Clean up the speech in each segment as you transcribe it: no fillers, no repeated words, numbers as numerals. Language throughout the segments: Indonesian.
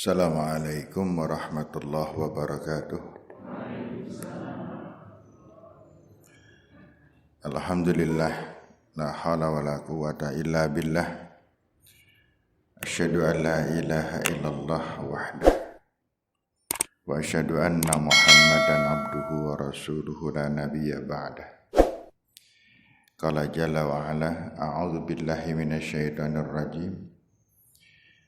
Assalamualaikum warahmatullahi wabarakatuh. Alhamdulillah, la haula wa la quwata illa billah. Asyhadu an la ilaha illallah wahdah. Wa asyhadu anna Muhammadan abduhu wa rasuluhu la nabiyya ba'dah. Qala jalla wa ala, a'udzu billahi minasyaitonir rajim.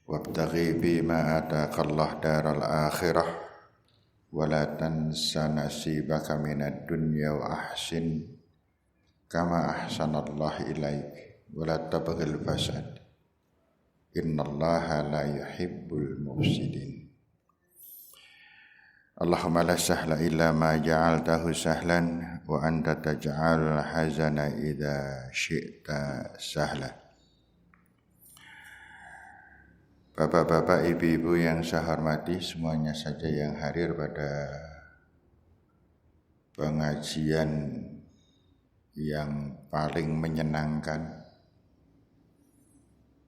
Wabtaghi bima ataqallah daral akhirah wa la tansa nasibaka minad dunya wa ahsin kama ahsanallahu ilaik wa la tabghil fasad innallaha la yuhibbul mufsidin. Allahumma la sahla illa ma ja'altahu sahlan wa anta taj'al hazana idza syi'ta sahla. Bapak-bapak, ibu-ibu yang saya hormati, semuanya saja yang hadir pada pengajian yang paling menyenangkan.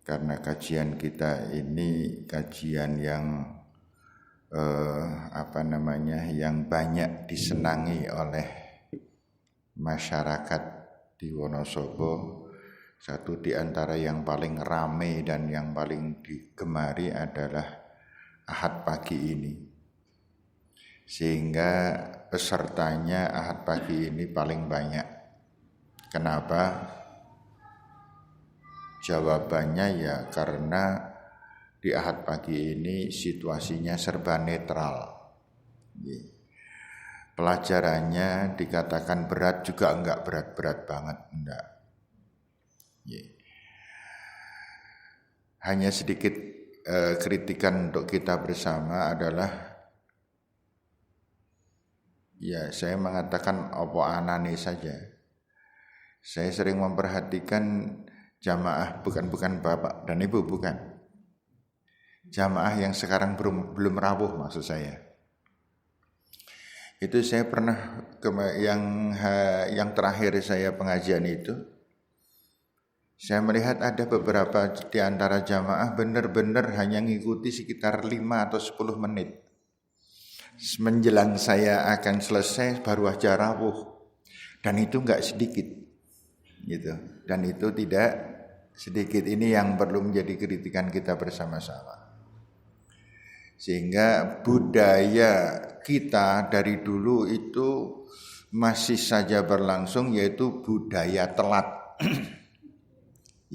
Karena kajian kita ini kajian yang yang banyak disenangi oleh masyarakat di Wonosobo. Satu di antara yang paling ramai dan yang paling digemari adalah Ahad pagi ini. Sehingga pesertanya Ahad pagi ini paling banyak. Kenapa? Jawabannya ya karena di Ahad pagi ini situasinya serba netral. Pelajarannya dikatakan berat juga enggak berat-berat banget, enggak. Hanya sedikit kritikan untuk kita bersama adalah saya mengatakan opo anane saja. Saya sering memperhatikan jamaah bukan bapak dan ibu, bukan jamaah yang sekarang belum rawuh maksud saya. Itu saya pernah yang terakhir saya pengajian itu. Saya melihat ada beberapa di antara jamaah benar-benar hanya ngikuti sekitar 5 atau 10 menit. Menjelang saya akan selesai baru aja rawuh. Dan itu enggak sedikit. Gitu. Dan itu tidak sedikit. Ini yang perlu menjadi kritikan kita bersama-sama. Sehingga budaya kita dari dulu itu masih saja berlangsung, yaitu budaya telat.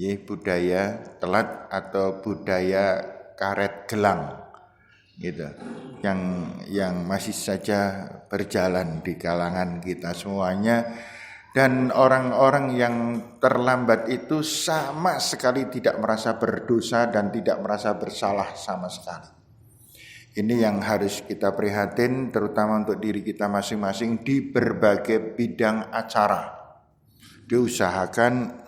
Budaya telat atau budaya karet gelang gitu, yang masih saja berjalan di kalangan kita semuanya. Dan orang-orang yang terlambat itu sama sekali tidak merasa berdosa dan tidak merasa bersalah sama sekali. Ini yang harus kita prihatin, terutama untuk diri kita masing-masing di berbagai bidang acara. Diusahakan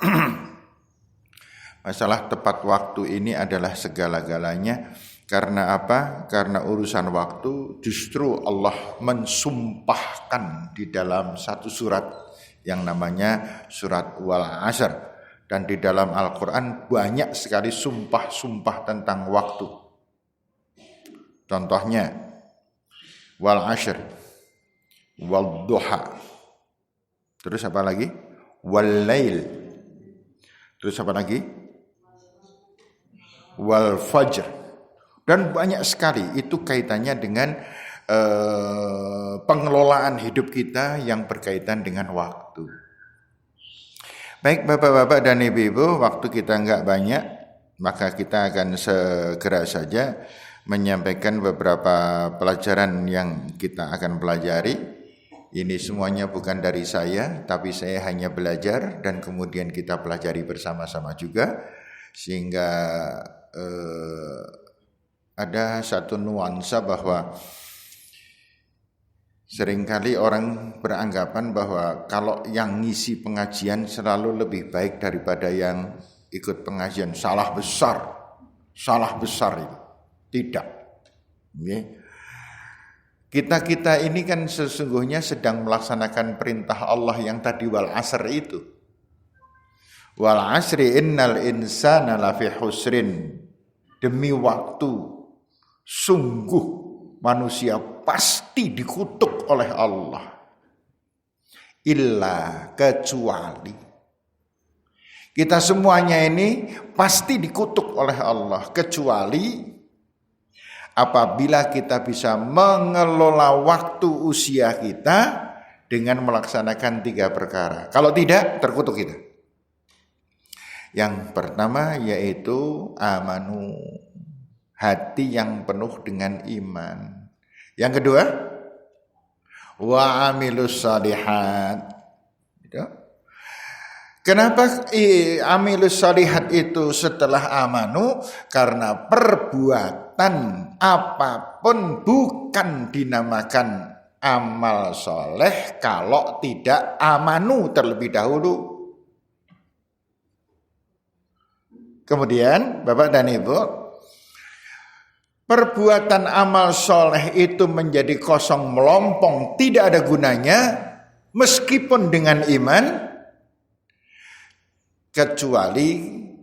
masalah tepat waktu ini adalah segala-galanya. Karena apa? Karena urusan waktu justru Allah mensumpahkan di dalam satu surat yang namanya surat Wal Asr. Dan di dalam Al-Quran banyak sekali sumpah-sumpah tentang waktu. Contohnya Wal Asr, Wal Duha. Terus apa lagi? Wal Lail. Terus apa lagi? Wal fajr. Dan banyak sekali itu kaitannya dengan pengelolaan hidup kita yang berkaitan dengan waktu. Baik bapak-bapak dan ibu-ibu, waktu kita enggak banyak, maka kita akan segera saja menyampaikan beberapa pelajaran yang kita akan pelajari. Ini semuanya bukan dari saya, tapi saya hanya belajar dan kemudian kita pelajari bersama-sama juga. Sehingga ada satu nuansa bahwa seringkali orang beranggapan bahwa kalau yang ngisi pengajian selalu lebih baik daripada yang ikut pengajian. Salah besar itu. Tidak. Kita ini kan sesungguhnya sedang melaksanakan perintah Allah yang tadi wal asr itu. Wal asri innal insana lafi husrin. Demi waktu Sungguh manusia pasti dikutuk oleh Allah. Illa kecuali. Kita semuanya ini pasti dikutuk oleh Allah. Kecuali apabila kita bisa mengelola waktu usia kita dengan melaksanakan 3 perkara. Kalau tidak, terkutuk kita. Yang pertama yaitu amanu. Hati yang penuh dengan iman. Yang kedua, wa amilus shalihat. Kenapa amilus shalihat itu setelah amanu? Karena perbuatan apapun bukan dinamakan amal soleh kalau tidak amanu terlebih dahulu. Kemudian Bapak dan Ibu, perbuatan amal soleh itu menjadi kosong melompong, tidak ada gunanya meskipun dengan iman, kecuali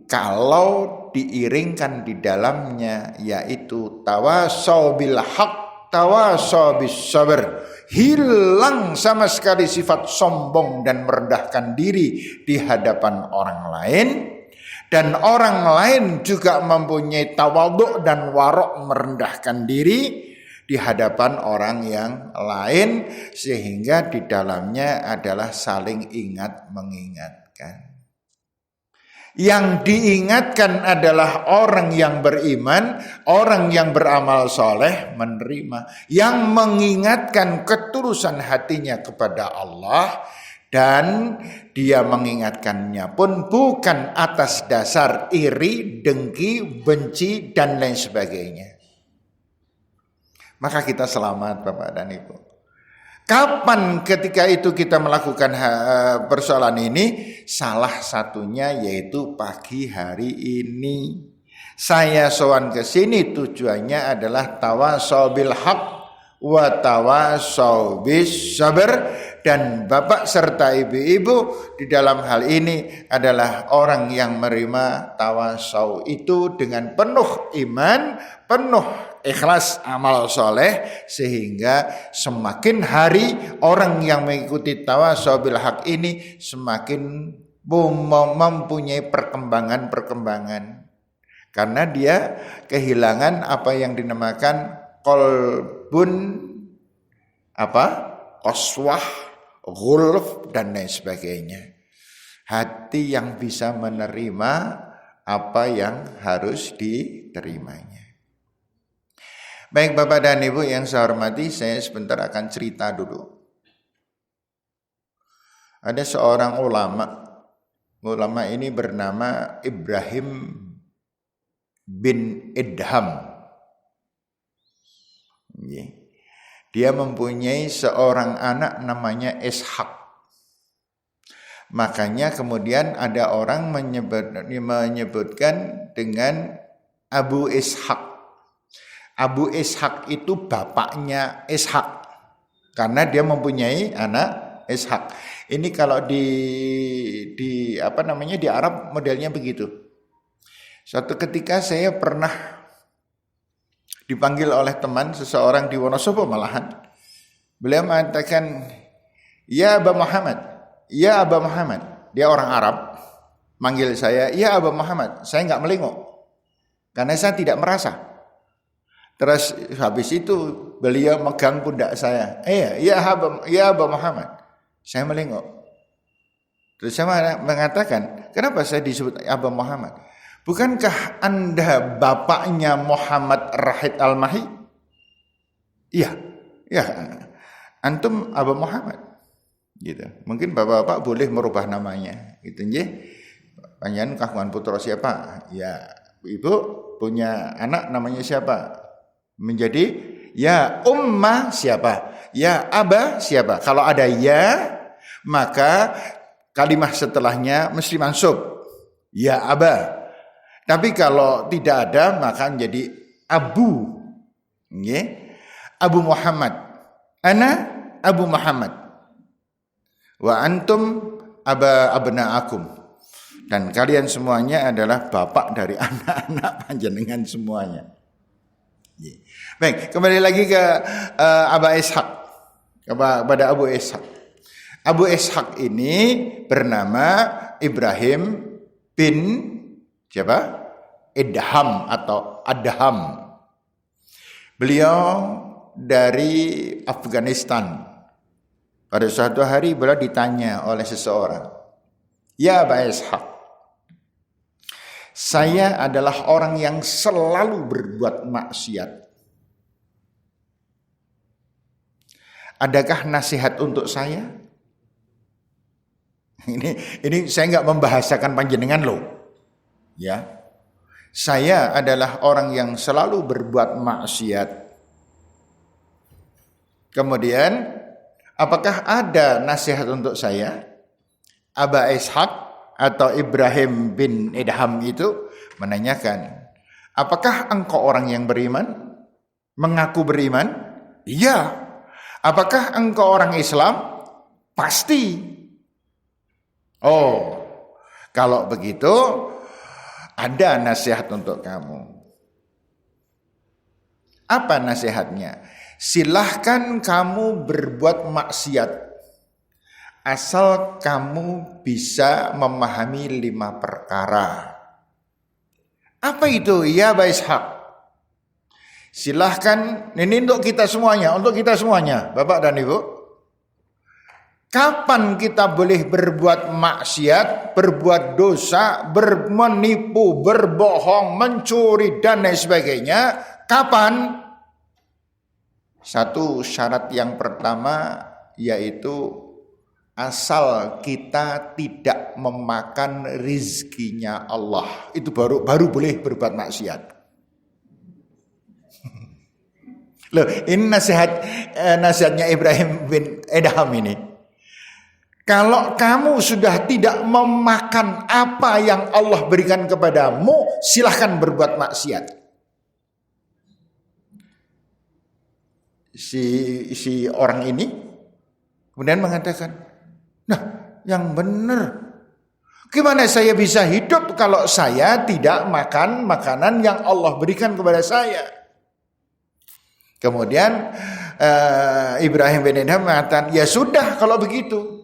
kalau diiringkan di dalamnya yaitu tawasau bil haq, tawasau bis sabr. Hilang sama sekali sifat sombong dan merendahkan diri di hadapan orang lain. Dan orang lain juga mempunyai tawadhu dan warok merendahkan diri di hadapan orang yang lain. Sehingga di dalamnya adalah saling ingat mengingatkan. Yang diingatkan adalah orang yang beriman, orang yang beramal soleh menerima. Yang mengingatkan ketulusan hatinya kepada Allah. Dan dia mengingatkannya pun bukan atas dasar iri, dengki, benci, dan lain sebagainya. Maka kita selamat Bapak dan Ibu. Kapan ketika itu kita melakukan persoalan ini? Salah satunya yaitu pagi hari ini. Saya sowan ke sini tujuannya adalah tawasau bil haq wa tawasau bis sabr. Dan Bapak serta Ibu-ibu di dalam hal ini adalah orang yang menerima tawasau itu dengan penuh iman, penuh ikhlas amal soleh. Sehingga semakin hari orang yang mengikuti tawasau bil haq ini semakin mempunyai perkembangan-perkembangan. Karena dia kehilangan apa yang dinamakan qalbun qaswah, ghulf, dan lain sebagainya. Hati yang bisa menerima apa yang harus diterimanya. Baik Bapak dan Ibu yang saya hormati, saya sebentar akan cerita dulu. Ada seorang ulama. Ulama ini bernama Ibrahim bin Idham. Dia mempunyai seorang anak namanya Ishak. Makanya kemudian ada orang menyebutkan dengan Abu Ishak. Abu Ishak itu bapaknya Ishak. Karena dia mempunyai anak Ishak. Ini kalau di Arab modelnya begitu. Suatu ketika saya pernah dipanggil oleh teman seseorang di Wonosobo malahan. Beliau mengatakan, "Ya Aba Muhammad, ya Aba Muhammad." Dia orang Arab, manggil saya, "Ya Aba Muhammad." Saya enggak melinguk. Karena saya tidak merasa. Terus habis itu beliau megang pundak saya. Ya Aba Muhammad." Saya melinguk. Terus saya mengatakan, "Kenapa saya disebut Aba Muhammad? Bukankah Anda bapaknya Muhammad Rahid Al-Mahi?" Iya. Antum Abu Muhammad. Gitu. Mungkin bapak-bapak boleh merubah namanya. Gitu nggih. Panjenengan kagungan putra siapa? Ya, Ibu punya anak namanya siapa? Menjadi ya Ummah siapa? Ya Aba siapa? Kalau ada ya, maka kalimat setelahnya mesti mansub. Ya Aba. Tapi kalau tidak ada maka menjadi Abu. Abu Muhammad. Ana Abu Muhammad. Wa antum abna'akum. Dan kalian semuanya adalah bapak dari anak-anak panjenengan semuanya. Baik, kembali lagi ke Aba Ishaq, kepada Abu Ishaq. Abu Ishaq ini bernama Ibrahim bin siapa? Idham atau Adham. Beliau dari Afghanistan. Pada suatu hari beliau ditanya oleh seseorang, "Ya Abu Ishaq, saya adalah orang yang selalu berbuat maksiat. Adakah nasihat untuk saya?" Ini saya nggak membahasakan panjenengan loh. Ya, saya adalah orang yang selalu berbuat maksiat. Kemudian, apakah ada nasihat untuk saya? Aba Ishaq atau Ibrahim bin Idham itu menanyakan, apakah engkau orang yang beriman? Mengaku beriman? Iya. Apakah engkau orang Islam? Pasti. Oh, kalau begitu ada nasihat untuk kamu. Apa nasihatnya? Silahkan kamu berbuat maksiat asal kamu bisa memahami 5 perkara. Apa itu? Ya Abu Ishaq. Silahkan, ini untuk kita semuanya, Bapak dan Ibu. Kapan kita boleh berbuat maksiat, berbuat dosa, menipu, berbohong, mencuri, dan lain sebagainya? Kapan? Satu syarat yang pertama yaitu asal kita tidak memakan rizkinya Allah. Itu baru boleh berbuat maksiat. Loh, ini nasihatnya Ibrahim bin Idham ini. Kalau kamu sudah tidak memakan apa yang Allah berikan kepadamu, silahkan berbuat maksiat. Si orang ini kemudian mengatakan, nah yang benar, gimana saya bisa hidup kalau saya tidak makan makanan yang Allah berikan kepada saya? Kemudian Ibrahim bin Idham mengatakan, ya sudah kalau begitu.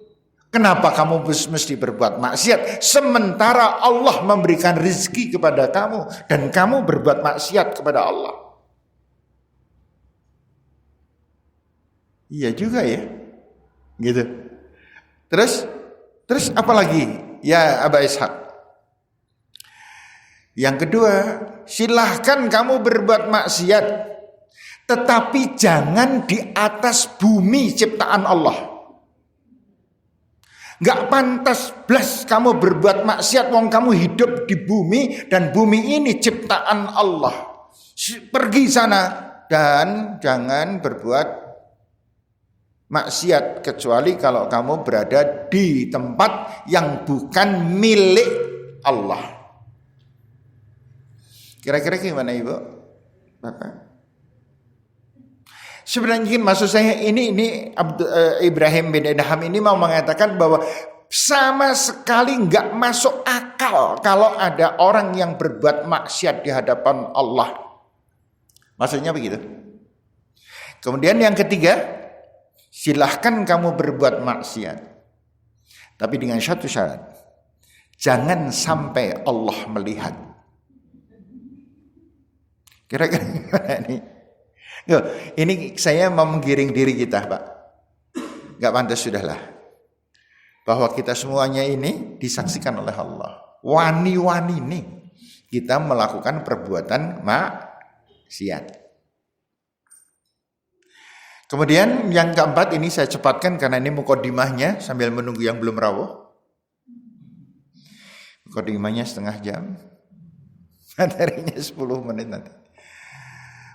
Kenapa kamu mesti berbuat maksiat sementara Allah memberikan rezeki kepada kamu dan kamu berbuat maksiat kepada Allah? Iya juga ya. Gitu. Terus apa lagi? Ya Aba Ishaq. Yang kedua, silahkan kamu berbuat maksiat, tetapi jangan di atas bumi ciptaan Allah. Gak pantas blas kamu berbuat maksiat wong kamu hidup di bumi dan bumi ini ciptaan Allah. Pergi sana dan jangan berbuat maksiat kecuali kalau kamu berada di tempat yang bukan milik Allah. Kira-kira gimana Ibu? Bapak? Sebenarnya maksud saya ini Ibrahim bin Idham ini mau mengatakan bahwa sama sekali nggak masuk akal kalau ada orang yang berbuat maksiat di hadapan Allah. Maksudnya begitu. Kemudian yang ketiga, silahkan kamu berbuat maksiat, tapi dengan satu syarat, jangan sampai Allah melihat. Kira-kira gimana nih? Ini saya mau menggiring diri kita, Pak. Gak pantas sudahlah. Bahwa kita semuanya ini disaksikan oleh Allah. Wani-wani nih kita melakukan perbuatan maksiat. Kemudian yang keempat ini saya cepatkan karena ini mukadimahnya sambil menunggu yang belum rawuh. Mukadimahnya setengah jam. Materinya 10 menit nanti.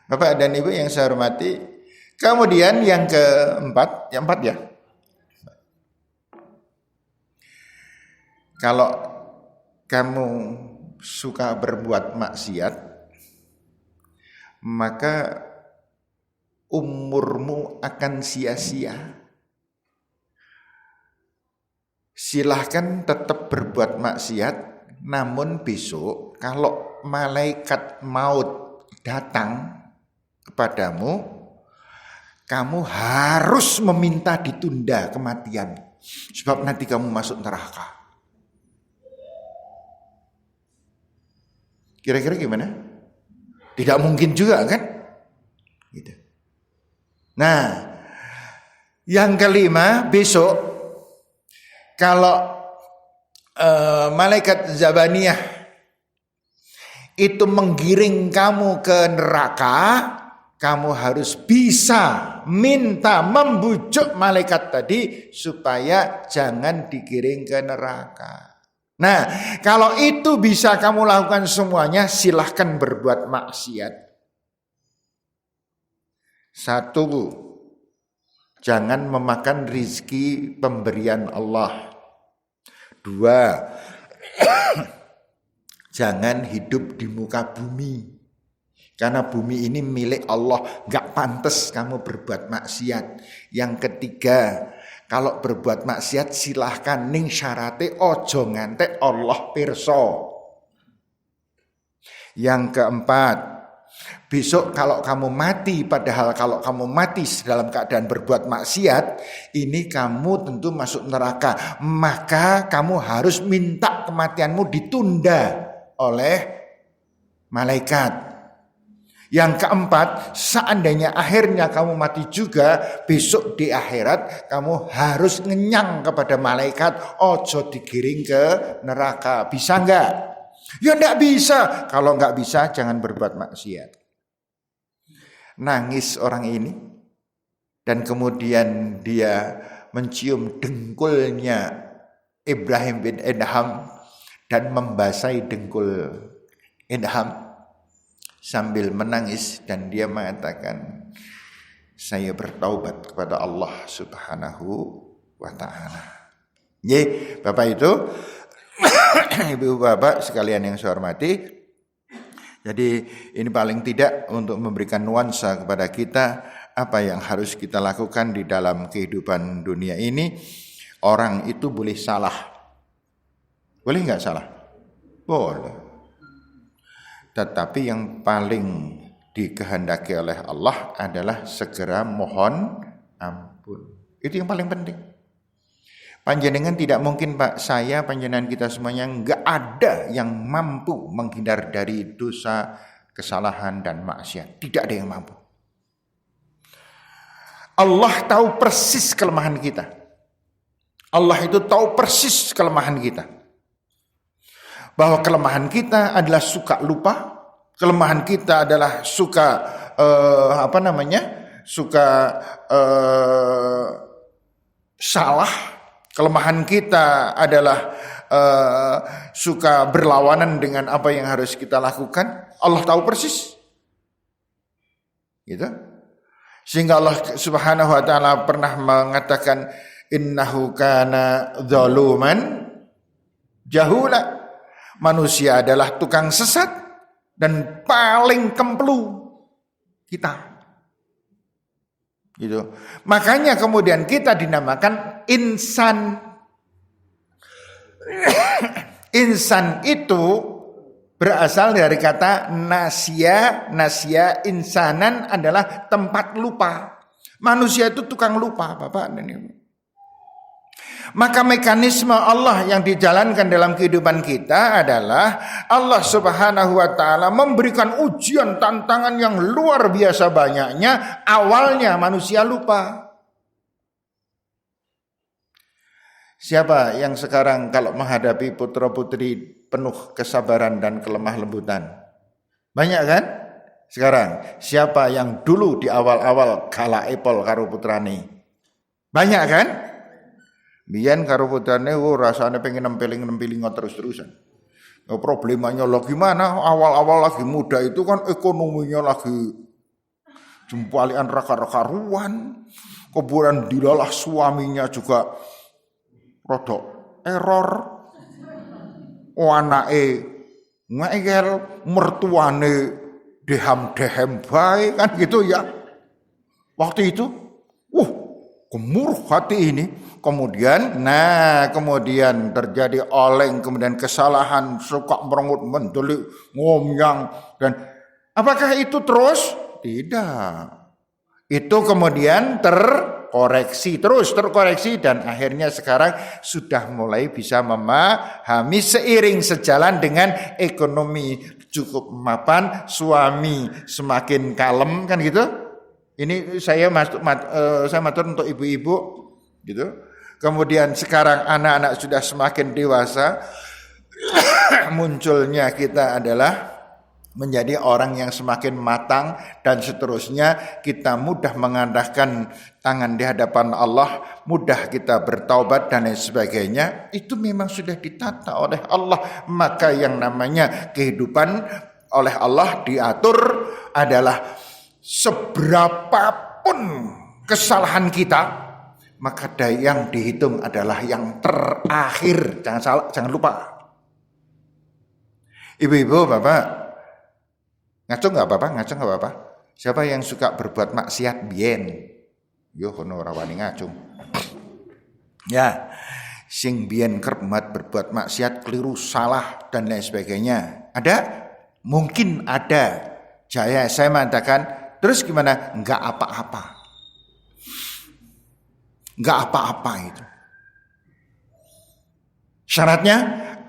Bapak dan Ibu yang saya hormati, kemudian yang keempat, ya. Kalau kamu suka berbuat maksiat, maka umurmu akan sia-sia. Silahkan tetap berbuat maksiat, namun besok kalau malaikat maut datang, kepadamu, kamu harus meminta ditunda kematian. Sebab nanti kamu masuk neraka. Kira-kira gimana? Tidak mungkin juga kan? Gitu. Nah, yang kelima, besok kalau malaikat Zabaniyah itu menggiring kamu ke neraka, kamu harus bisa minta membujuk malaikat tadi supaya jangan digiring ke neraka. Nah, kalau itu bisa kamu lakukan semuanya, silahkan berbuat maksiat. 1, jangan memakan rizki pemberian Allah. 2, jangan hidup di muka bumi. Karena bumi ini milik Allah, gak pantas kamu berbuat maksiat. Yang ketiga, kalau berbuat maksiat silahkan, ning syarate ojo ngantek Allah pirsa. Yang keempat, besok kalau kamu mati, padahal kalau kamu mati dalam keadaan berbuat maksiat, ini kamu tentu masuk neraka. Maka kamu harus minta kematianmu ditunda oleh malaikat. Yang keempat, seandainya akhirnya kamu mati juga, besok di akhirat kamu harus ngenyang kepada malaikat, ojo digiring ke neraka. Bisa enggak? Ya enggak bisa. Kalau enggak bisa, jangan berbuat maksiat. Nangis orang ini, dan kemudian dia mencium dengkulnya Ibrahim bin Adham dan membasahi dengkul Adham sambil menangis, dan dia mengatakan, saya bertaubat kepada Allah Subhanahu wa ta'ala. Bapak itu, Ibu Bapak sekalian yang saya hormati, jadi ini paling tidak untuk memberikan nuansa kepada kita apa yang harus kita lakukan di dalam kehidupan dunia ini. Orang itu boleh salah. Boleh nggak salah? Boleh. Tetapi yang paling dikehendaki oleh Allah adalah segera mohon ampun. Itu yang paling penting. Panjenengan tidak mungkin, Pak, saya, panjenengan kita semuanya, enggak ada yang mampu menghindar dari dosa, kesalahan dan maksiat. Tidak ada yang mampu. Allah tahu persis kelemahan kita. Allah itu tahu persis kelemahan kita. Bahwa kelemahan kita adalah suka lupa, kelemahan kita adalah suka salah, kelemahan kita adalah suka berlawanan dengan apa yang harus kita lakukan. Allah tahu persis, gitu. Sehingga Allah Subhanahu wa ta'ala pernah mengatakan, innahu kana zaluman jahula. Manusia adalah tukang sesat dan paling kemplu kita. Gitu. Makanya kemudian kita dinamakan insan. Insan itu berasal dari kata nasya. Nasya insanan adalah tempat lupa. Manusia itu tukang lupa, Bapak dan Ibu. Maka mekanisme Allah yang dijalankan dalam kehidupan kita adalah Allah Subhanahu wa ta'ala memberikan ujian, tantangan yang luar biasa banyaknya. Awalnya manusia lupa. Siapa yang sekarang kalau menghadapi putra putri penuh kesabaran dan kelemah lembutan? Banyak kan? Sekarang siapa yang dulu di awal-awal galak epol karo putrane? Banyak kan? Biyen karo putrane rasane pengen nempeling terus-terusan. Problemanya lagi mana? Awal-awal lagi muda itu kan ekonominya lagi jempalian raka-raka-ruan. Kemudian dilalah suaminya juga rodok error. Anake ngegel, mertuane dehem-dehem bae kan gitu ya. Waktu itu, gemuruh hati ini. Kemudian terjadi oleng, kemudian kesalahan, suka merengut, mendelik, ngomyang, dan apakah itu terus? Tidak. Itu kemudian terkoreksi dan akhirnya sekarang sudah mulai bisa memahami seiring sejalan dengan ekonomi cukup mapan, suami semakin kalem kan gitu. Ini saya matur untuk ibu-ibu gitu. Kemudian sekarang anak-anak sudah semakin dewasa, munculnya kita adalah menjadi orang yang semakin matang dan seterusnya, kita mudah mengandahkan tangan di hadapan Allah, mudah kita bertaubat dan lain sebagainya. Itu memang sudah ditata oleh Allah. Maka yang namanya kehidupan oleh Allah diatur adalah seberapapun kesalahan kita, maka yang dihitung adalah yang terakhir. Jangan lupa. Ibu-ibu, bapak, ngaco nggak apa-apa. Siapa yang suka berbuat maksiat biyen? Yo kono ora wani ngaco. Ya, sing biyen kerep berbuat maksiat, keliru, salah dan lain sebagainya. Ada? Mungkin ada. Saya mengatakan, terus gimana? Enggak apa-apa. Enggak apa-apa itu. Syaratnya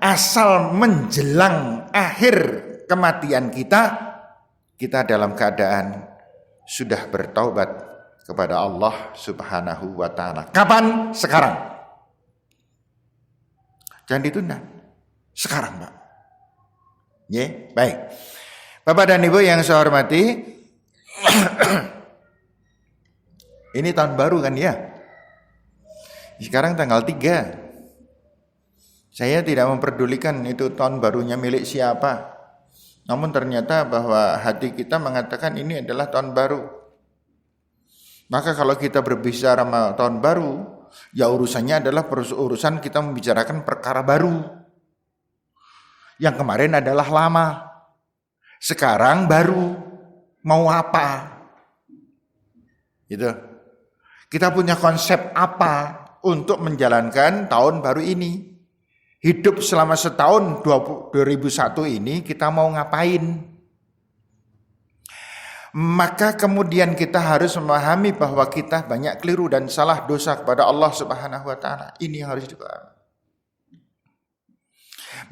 asal menjelang akhir kematian kita dalam keadaan sudah bertaubat kepada Allah Subhanahu wa taala. Kapan? Sekarang. Jangan ditunda. Sekarang, Pak. Ya, baik. Bapak dan Ibu yang saya hormati, ini tahun baru kan ya? Sekarang tanggal 3. Saya tidak memperdulikan itu tahun barunya milik siapa. Namun ternyata bahwa hati kita mengatakan ini adalah tahun baru. Maka kalau kita berbicara tahun baru, ya urusannya adalah urusan kita membicarakan perkara baru. Yang kemarin adalah lama. Sekarang baru. Mau apa? Gitu. Kita punya konsep apa untuk menjalankan tahun baru ini? Hidup selama setahun 2001 ini kita mau ngapain? Maka kemudian kita harus memahami bahwa kita banyak keliru dan salah dosa kepada Allah Subhanahu wa taala. Ini yang harus dipahami.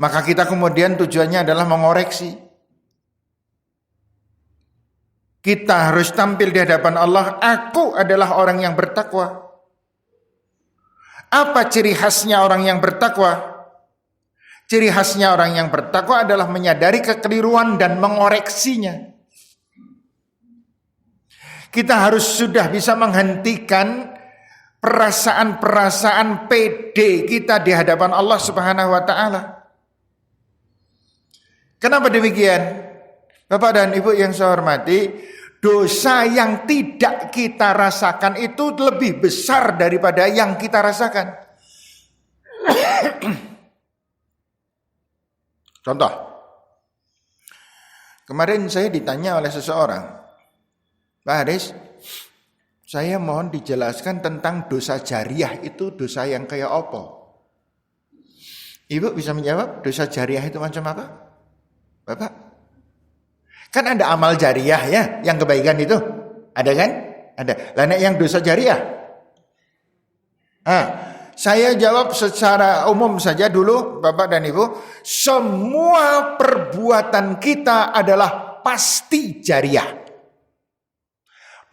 Maka kita kemudian tujuannya adalah mengoreksi. Kita harus tampil di hadapan Allah, aku adalah orang yang bertakwa. Apa ciri khasnya orang yang bertakwa? Ciri khasnya orang yang bertakwa adalah menyadari kekeliruan dan mengoreksinya. Kita harus sudah bisa menghentikan perasaan-perasaan pede kita di hadapan Allah Subhanahu wa taala. Kenapa demikian? Bapak dan Ibu yang saya hormati, dosa yang tidak kita rasakan itu lebih besar daripada yang kita rasakan. Contoh, kemarin saya ditanya oleh seseorang, Pak Haris, saya mohon dijelaskan tentang dosa jariah itu dosa yang kayak apa? Ibu bisa menjawab dosa jariah itu macam apa? Bapak? Kan ada amal jariah ya, yang kebaikan itu. Ada kan? Ada. Lah yang dosa jariah? Saya jawab secara umum saja dulu, Bapak dan Ibu. Semua perbuatan kita adalah pasti jariah.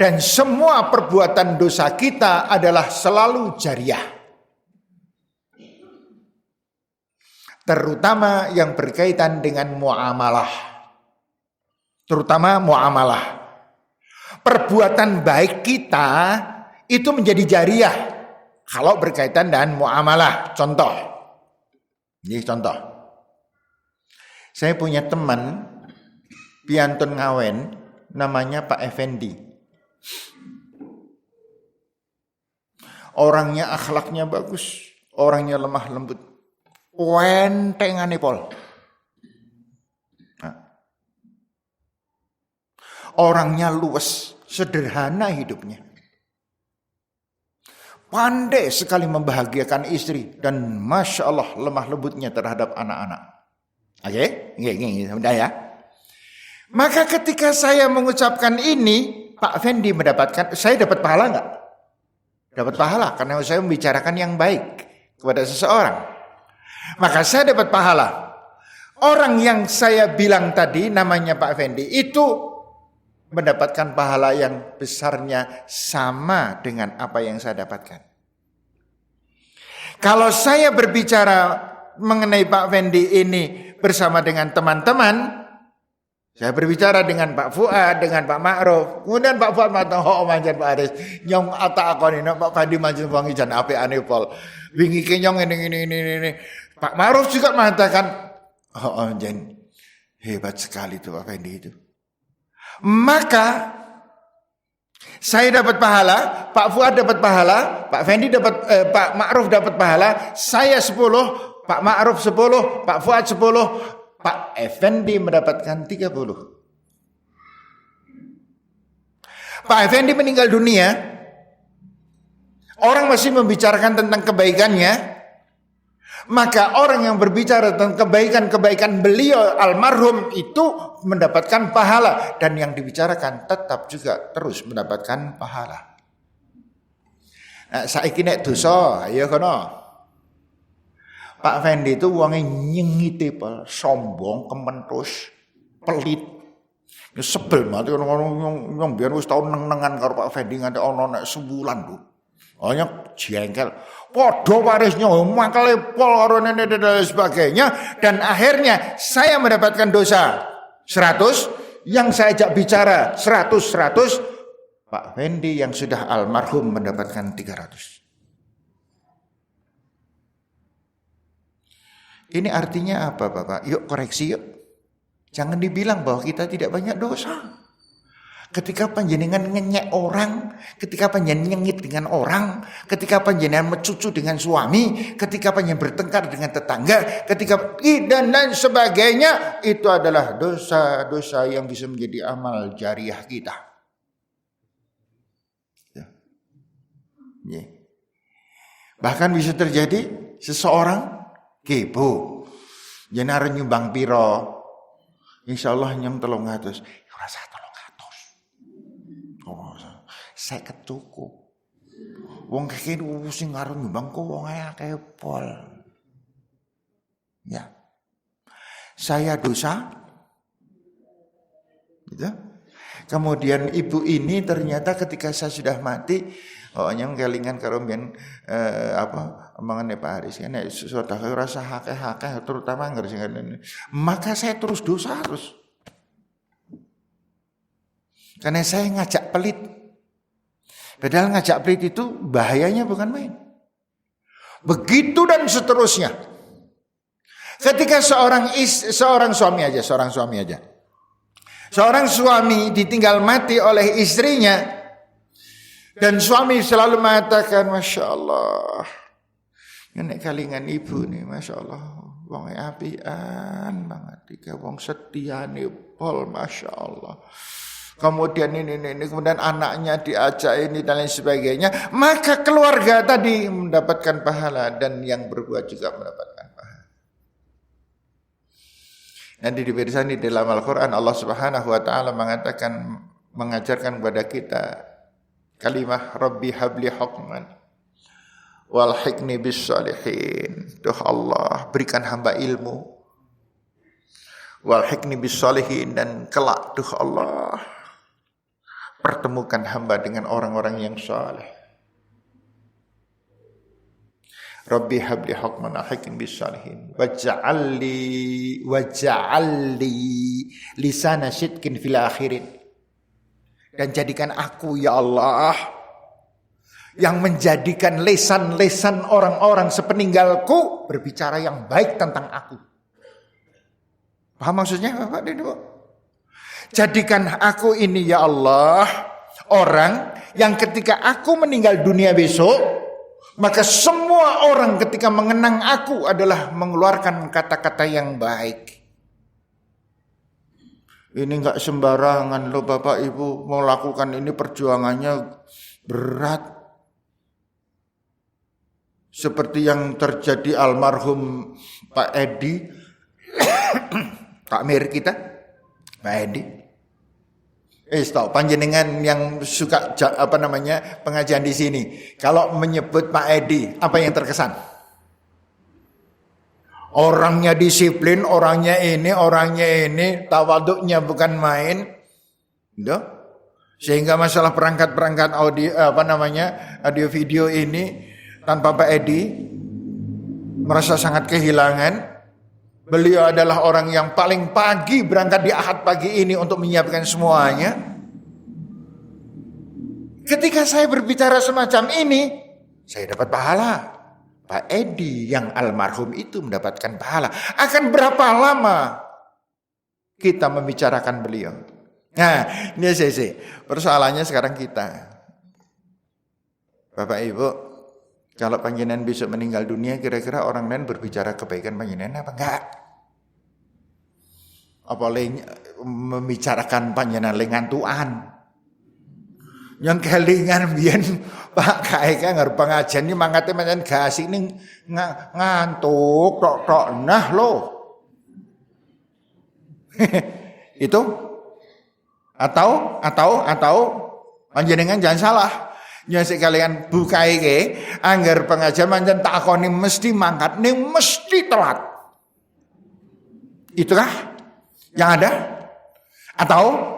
Dan semua perbuatan dosa kita adalah selalu jariah. Terutama yang berkaitan dengan muamalah. Terutama muamalah. Perbuatan baik kita itu menjadi jariah. Kalau berkaitan dengan muamalah, contoh. Ini contoh. Saya punya teman piantun ngawen namanya Pak Effendi. Orangnya akhlaknya bagus, orangnya lemah lembut. Wentengane pol. Orangnya luwes, sederhana hidupnya. Pandai sekali membahagiakan istri dan Masya Allah lemah lembutnya terhadap anak-anak. Oke? Mudah ya. Maka ketika saya mengucapkan ini, Pak Fendi mendapatkan, saya dapat pahala enggak? Dapat pahala karena saya membicarakan yang baik kepada seseorang. Maka saya dapat pahala. Orang yang saya bilang tadi namanya Pak Fendi itu mendapatkan pahala yang besarnya sama dengan apa yang saya dapatkan. Kalau saya berbicara mengenai Pak Fendi ini bersama dengan teman-teman, saya berbicara dengan Pak Fuad, dengan Pak Ma'ruf. Kemudian Pak Fuad mengatakan, "Oh, manjan Pak Aris, nyong ata akoni Pak Fendi manjan wangi jan ape-ane pol. Wingi ke nyong ini. Pak Ma'ruf juga mengatakan, "Oh, jan hebat sekali itu Pak Fendi itu." Maka saya dapat pahala, Pak Fuad dapat pahala, Pak Fendi dapat, Pak Ma'ruf dapat pahala, saya 10, Pak Ma'ruf 10, Pak Fuad 10, Pak Effendi mendapatkan 30. Pak Effendi meninggal dunia, orang masih membicarakan tentang kebaikannya, maka orang yang berbicara tentang kebaikan-kebaikan beliau almarhum itu mendapatkan pahala, dan yang dibicarakan tetap juga terus mendapatkan pahala. Nah, saiki nek dosa, ya kono. Pak Fendi itu wonge nyengite, sombong, kementus, pelit. Ya sebel mati orang yang biar wis tau neng-nengan karo Pak Fendi nganti ana nek sebulan lho. Hanya jengkel. Padha warisnya makale pol karo nene dan sebagainya, dan akhirnya saya mendapatkan dosa 100, yang saya ajak bicara 100, Pak Fendi yang sudah almarhum mendapatkan 300. Ini artinya apa Bapak? Yuk koreksi yuk. Jangan dibilang bahwa kita tidak banyak dosa. Ketika panjenengan ngenyek orang, ketika panjenengan nyengit dengan orang, ketika panjenengan mencucu dengan suami, ketika panjenengan bertengkar dengan tetangga, ketika dan sebagainya, itu adalah dosa-dosa yang bisa menjadi amal jariah kita. Ya. Bahkan bisa terjadi seseorang kepo, jenar nyumbang piro, insyaallah nyong 300, rasa 300. Oh, saya ketuku. Wong kene sing karo nyumbang kok wong akeh pol. Ya. Saya dosa. Gitu. Kemudian ibu ini ternyata ketika saya sudah mati, nyong kelingan karo mbiyen mengenai Pak Haris kan sudah rasa hakeh terutama ngerti, maka saya terus dosa terus karena saya ngajak pelit, padahal ngajak pelit itu bahayanya bukan main. Begitu dan seterusnya. Ketika seorang suami ditinggal mati oleh istrinya, dan suami selalu mengatakan, Masya Allah, nek kalingan ibu nih, Masya Allah, wong apian banget, tiga wong setia nih, pol, Masya Allah. Kemudian ini, kemudian anaknya diajak ini dan lain sebagainya, maka keluarga tadi mendapatkan pahala dan yang berbuat juga mendapatkan pahala. Nanti di dalam Al-Quran Allah Subhanahu Wa Taala mengajarkan kepada kita kalimah Rabbi habli hukman walhiqni bis salihin. Duh Allah, berikan hamba ilmu, walhiqni bis salihin, dan kelak duh Allah pertemukan hamba dengan orang-orang yang saleh. Rabbi habli hukman walhiqni bis salihin waj'alli lisana sidqin fil akhirin, dan jadikan aku ya Allah yang menjadikan lesan-lesan orang-orang sepeninggalku berbicara yang baik tentang aku. Paham maksudnya Bapak dan Ibu? Jadikan aku ini ya Allah orang yang ketika aku meninggal dunia besok, maka semua orang ketika mengenang aku adalah mengeluarkan kata-kata yang baik. Ini enggak sembarangan loh Bapak Ibu, mau lakukan ini perjuangannya berat. Seperti yang terjadi almarhum Pak Edi, Pak Mir kita, Pak Edi. Stop, panjenengan yang suka pengajian di sini. Kalau menyebut Pak Edi, apa yang terkesan? Orangnya disiplin, orangnya ini, tawaduknya bukan main. Sehingga masalah perangkat-perangkat audio video ini tanpa Pak Edi merasa sangat kehilangan. Beliau adalah orang yang paling pagi berangkat di Ahad pagi ini untuk menyiapkan semuanya. Ketika saya berbicara semacam ini, saya dapat pahala. Pak Edi yang almarhum itu mendapatkan pahala. Akan berapa lama kita membicarakan beliau? Nah, ini sih. Persoalannya sekarang kita. Bapak Ibu, kalau panjenengan besok meninggal dunia, kira-kira orang lain berbicara kebaikan panjenengan apa enggak? Apalagi membicarakan panjenengan lengantuan. Yang kelingan biyen Pak Kaeka ngarep pengajian ini mangkate pancen gak asik ning ngantuk tok nah lo. Itu atau panjenengan jangan salah. Ya sekalian buka iki anggar pengajian pancen takoni mesti mangkat ning mesti telat. Itukah yang ada? Atau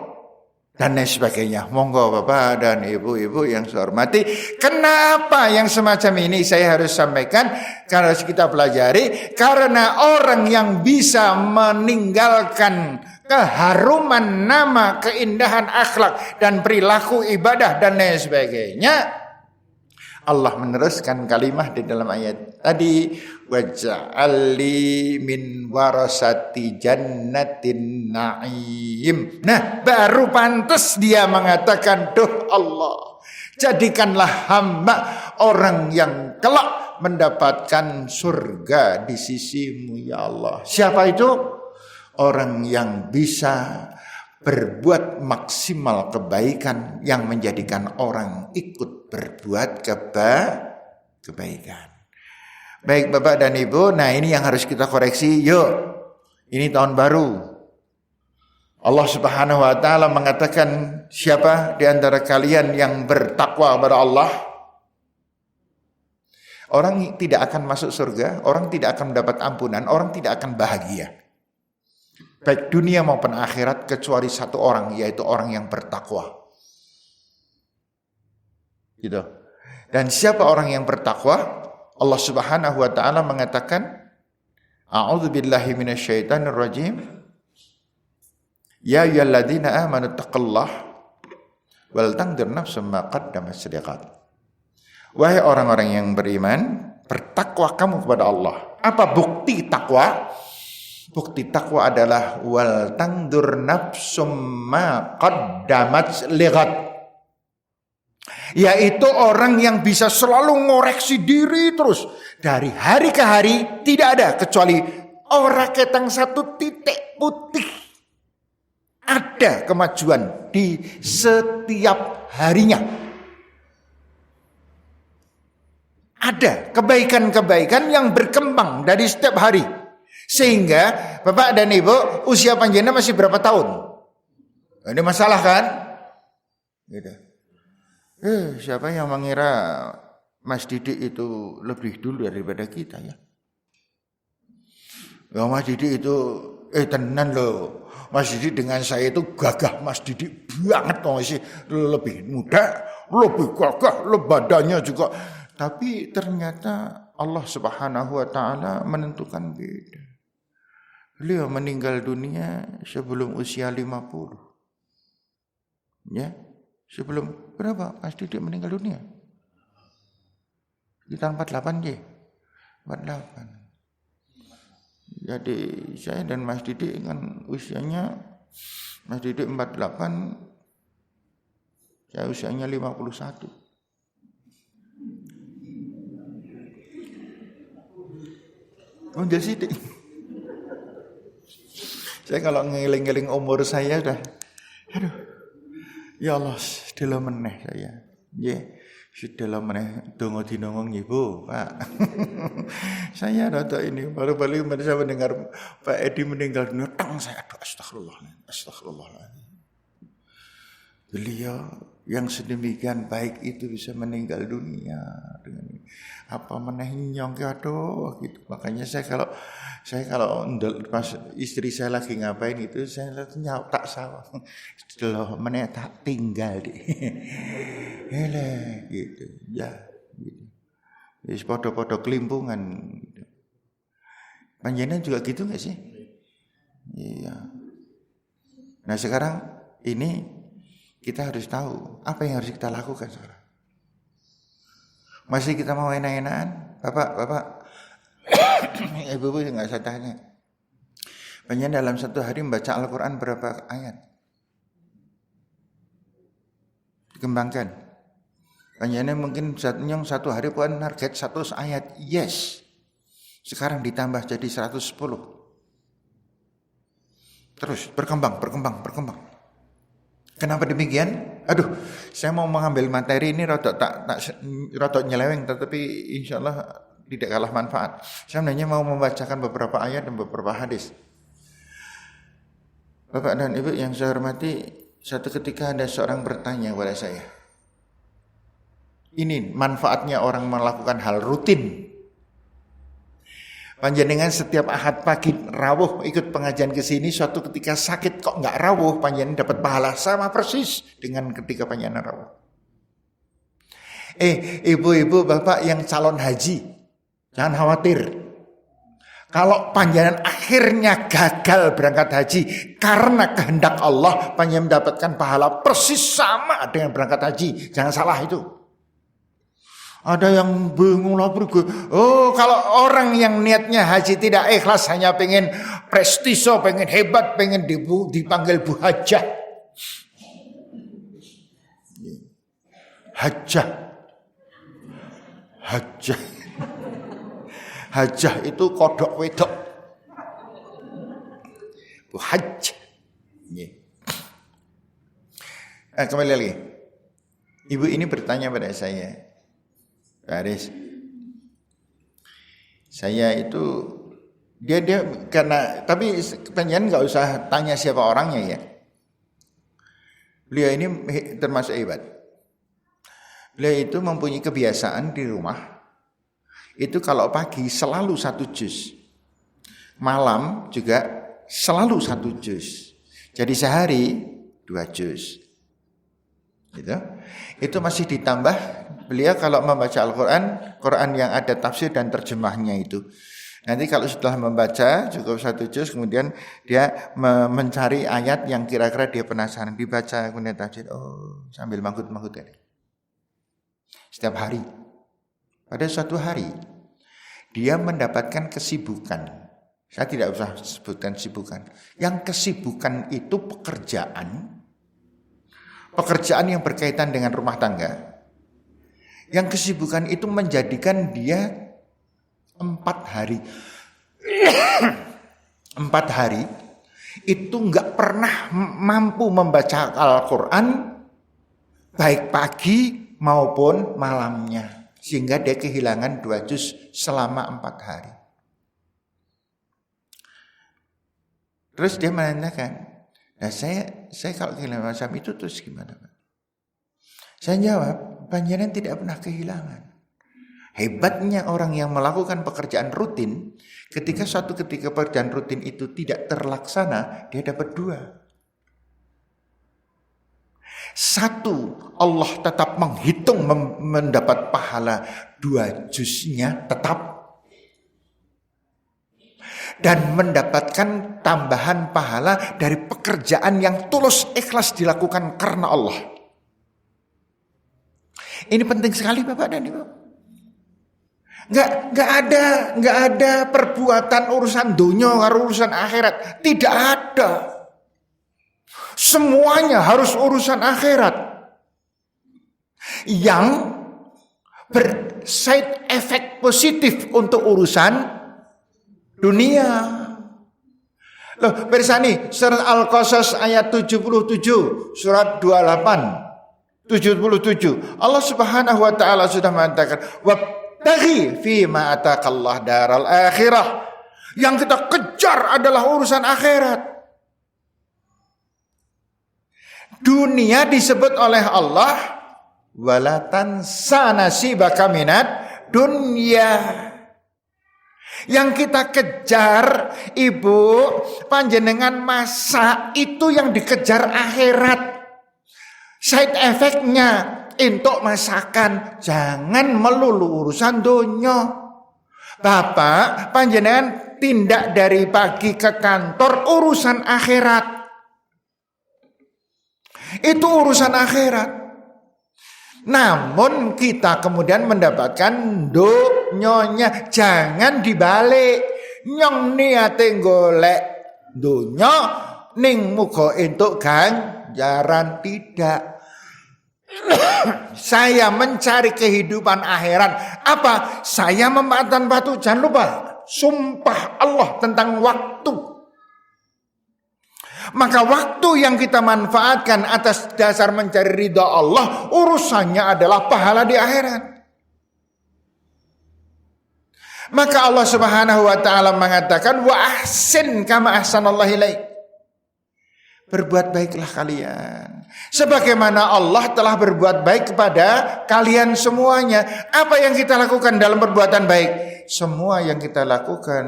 dan lain sebagainya. Monggo Bapak dan Ibu-ibu yang saya hormati. Kenapa yang semacam ini saya harus sampaikan? Karena harus kita pelajari. Karena orang yang bisa meninggalkan keharuman nama, keindahan akhlak dan perilaku ibadah dan lain sebagainya, Allah meneruskan kalimat di dalam ayat tadi, waj'alli min warasati jannatin na'im. Nah, baru pantas dia mengatakan, duh Allah, jadikanlah hamba orang yang kelak mendapatkan surga di sisimu ya Allah. Siapa itu? Orang yang bisa berbuat maksimal kebaikan yang menjadikan orang ikut berbuat kebaikan. Baik Bapak dan Ibu, nah ini yang harus kita koreksi. Yuk, ini tahun baru. Allah Subhanahu wa taala mengatakan, siapa di antara kalian yang bertakwa kepada Allah? Orang tidak akan masuk surga, orang tidak akan mendapat ampunan, orang tidak akan bahagia. Baik dunia maupun akhirat kecuali satu orang, yaitu orang yang bertakwa. Gitu. Dan siapa orang yang bertakwa? Allah Subhanahu wa taala mengatakan, a'udzubillahi minasyaitonir rajim. Ya ayyuhalladzina amanu taqullaha wal tanzur nafsum ma qaddamat lighad. Wahai orang-orang yang beriman, bertakwa kamu kepada Allah. Apa bukti takwa? Bukti takwa adalah wal tandur nafsum ma qaddamat lighad. Yaitu orang yang bisa selalu ngoreksi diri terus dari hari ke hari, tidak ada kecuali ora ketang satu titik putih. Ada kemajuan di setiap harinya. Ada kebaikan-kebaikan yang berkembang dari setiap hari. Sehingga Bapak dan Ibu, usia panjenengan masih berapa tahun? Ini masalah kan? Gitu. Siapa yang mengira Mas Didik itu lebih dulu daripada kita ya? Ya Mas Didik itu tenan loh. Mas Didik dengan saya itu gagah Mas Didik banget masih lebih muda, lebih gagah, badannya juga. Tapi ternyata Allah Subhanahu wa taala menentukan beda. Beliau meninggal dunia sebelum usia 50. Ya, sebelum berapa Mas Didik meninggal dunia? Kita 48 ya? 48. Jadi saya dan Mas Didik kan usianya, Mas Didik 48, saya usianya 51. Oh, jadi Sidik. Saya kalau ngeling-ngeling umur saya udah, aduh, ya Allah, sedela meneh saya. Nggih, sedela meneh donga dinongo nggih, Bu, Pak. Saya rada ini baru-baru saya mendengar Pak Edi meninggal dunia, saya aduh astagfirullah. Beliau yang sedemikian baik itu bisa meninggal dunia dengan apa menenyong aduh gitu. Makanya saya kalau pas istri saya lagi ngapain itu saya lihat tak sawah. Setelah meneh tak tinggal di. Hele gitu. Ya gitu. Wis padha-padha kelimpungan. Panjenengan juga gitu enggak sih? Iya. Nah, sekarang ini kita harus tahu apa yang harus kita lakukan sekarang. Masih kita mau enak-enakan? Bapak, ibu-ibu nggak saya tanya. Panjenengan dalam satu hari membaca Al-Quran berapa ayat? Dikembangkan. Panjenengan mungkin satu hari puan target 100 ayat. Yes. Sekarang ditambah jadi 110. Terus berkembang. Kenapa demikian? Aduh, saya mau mengambil materi ini rodok nyeleweng, tetapi insya Allah tidak kalah manfaat. Saya sebenarnya mau membacakan beberapa ayat dan beberapa hadis. Bapak dan Ibu yang saya hormati, satu ketika ada seorang bertanya kepada saya. Ini manfaatnya orang melakukan hal rutin. Panjenengan setiap Ahad pagi rawuh ikut pengajian ke sini, suatu ketika sakit kok enggak rawuh, panjenengan dapat pahala sama persis dengan ketika panjenengan rawuh. Ibu-ibu, bapak yang calon haji, jangan khawatir. Kalau panjenengan akhirnya gagal berangkat haji karena kehendak Allah, panjenengan mendapatkan pahala persis sama dengan berangkat haji. Jangan salah itu. Ada yang bingung lah pergi. Oh, kalau orang yang niatnya haji tidak ikhlas, hanya pengen prestise, pengen hebat, pengen dipanggil Bu Hajah. Hajah itu kodok wedok. Bu Hajah. Kembali lagi. Ibu ini bertanya pada saya. Haris, saya itu dia karena tapi panjenengan nggak usah tanya siapa orangnya ya. Beliau ini termasuk hebat. Beliau itu mempunyai kebiasaan di rumah itu kalau pagi selalu 1 juz, malam juga selalu 1 juz. Jadi sehari 2 juz. Gitu. Itu masih ditambah beliau kalau membaca Quran yang ada tafsir dan terjemahnya itu. Nanti kalau setelah membaca cukup 1 juz, kemudian dia mencari ayat yang kira-kira dia penasaran, dibaca kemudian tafsir. Oh, sambil manggut-manggut tadi. Setiap hari. Pada suatu hari dia mendapatkan kesibukan. Saya tidak usah sebutkan kesibukan. Yang kesibukan itu pekerjaan yang berkaitan dengan rumah tangga. Yang kesibukan itu menjadikan dia 4 hari 4 hari itu enggak pernah mampu membaca Al-Quran baik pagi maupun malamnya, sehingga dia kehilangan 2 juz selama 4 hari. Terus dia menanyakan, nah saya kalau kehilangan macam itu terus gimana Pak? Saya jawab, panjenengan tidak pernah kehilangan. Hebatnya orang yang melakukan pekerjaan rutin, ketika pekerjaan rutin itu tidak terlaksana, dia dapat 2. 1, Allah tetap menghitung mendapat pahala 2 juznya tetap. Dan mendapatkan tambahan pahala dari pekerjaan yang tulus ikhlas dilakukan karena Allah. Ini penting sekali Bapak dan Ibu. Enggak ada perbuatan urusan dunia atau urusan akhirat, tidak ada. Semuanya harus urusan akhirat. Yang berside effect positif untuk urusan dunia. Loh, bersani surat Al-Qasas ayat 77, surat 28. 77. Allah Subhanahu wa taala sudah mengatakan, "Wabtaghi fi ma ataqallah daral akhirah." Yang kita kejar adalah urusan akhirat. Dunia disebut oleh Allah wala tansa nasibaka minad dunya. Yang kita kejar, ibu, panjenengan masa itu yang dikejar akhirat. Side effect-nya untuk masakan, jangan melulu urusan dunia. Bapak, panjenengan tindak dari pagi ke kantor, urusan akhirat. Itu urusan akhirat. Namun kita kemudian mendapatkan donyonya, jangan dibalik. Nyong niate golek donyo ning muga entuk ganjaran, tidak. Saya mencari kehidupan akhirat. Apa? Saya memanfaatkan waktu. Jangan lupa sumpah Allah tentang waktu. Maka waktu yang kita manfaatkan atas dasar mencari ridha Allah, urusannya adalah pahala di akhirat. Maka Allah Subhanahu wa taala mengatakan wa ahsin kama ahsanallahu ilaik. Berbuat baiklah kalian sebagaimana Allah telah berbuat baik kepada kalian semuanya. Apa yang kita lakukan dalam perbuatan baik? Semua yang kita lakukan,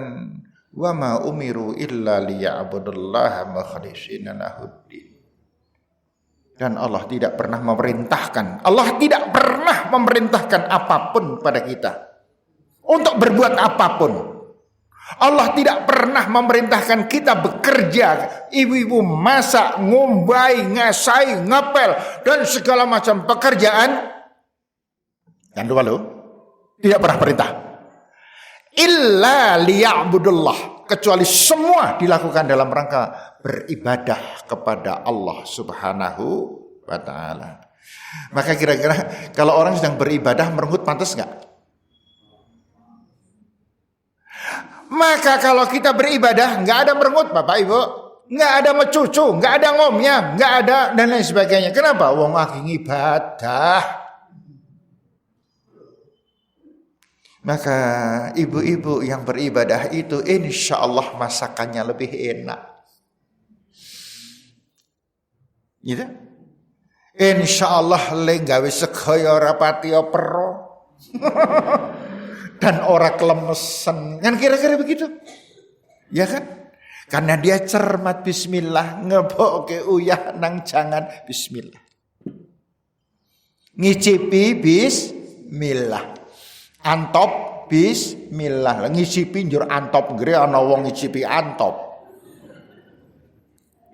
wa ma umiru illa liya'budullaha mukhlishina lahuddin. Dan Allah tidak pernah memerintahkan apapun pada kita untuk berbuat apapun. Allah tidak pernah memerintahkan kita bekerja, ibu-ibu masak, ngumbai, ngasai, ngepel, dan segala macam pekerjaan. Jangan lupa lo, tidak pernah perintah. Illa liya'budullah, kecuali semua dilakukan dalam rangka beribadah kepada Allah Subhanahu wa taala. Maka kira-kira kalau orang sedang beribadah merengut pantas enggak? Maka kalau kita beribadah enggak ada merengut Bapak Ibu, enggak ada mecucu, enggak ada ngomnya, enggak ada dan lain sebagainya. Kenapa? Wong lagi ibadah. Maka ibu-ibu yang beribadah itu insya Allah masakannya lebih enak. Gitu? Insya Allah lenggawe segaya rapati pero dan ora kelemesan. Kan kira-kira begitu? Ya kan? Karena dia cermat bismillah, ngeboke uyah nang jangan bismillah. Ngicipi bismillah. Antop bismillah, ngicipi njur antop gere ana wong ngicipi antop.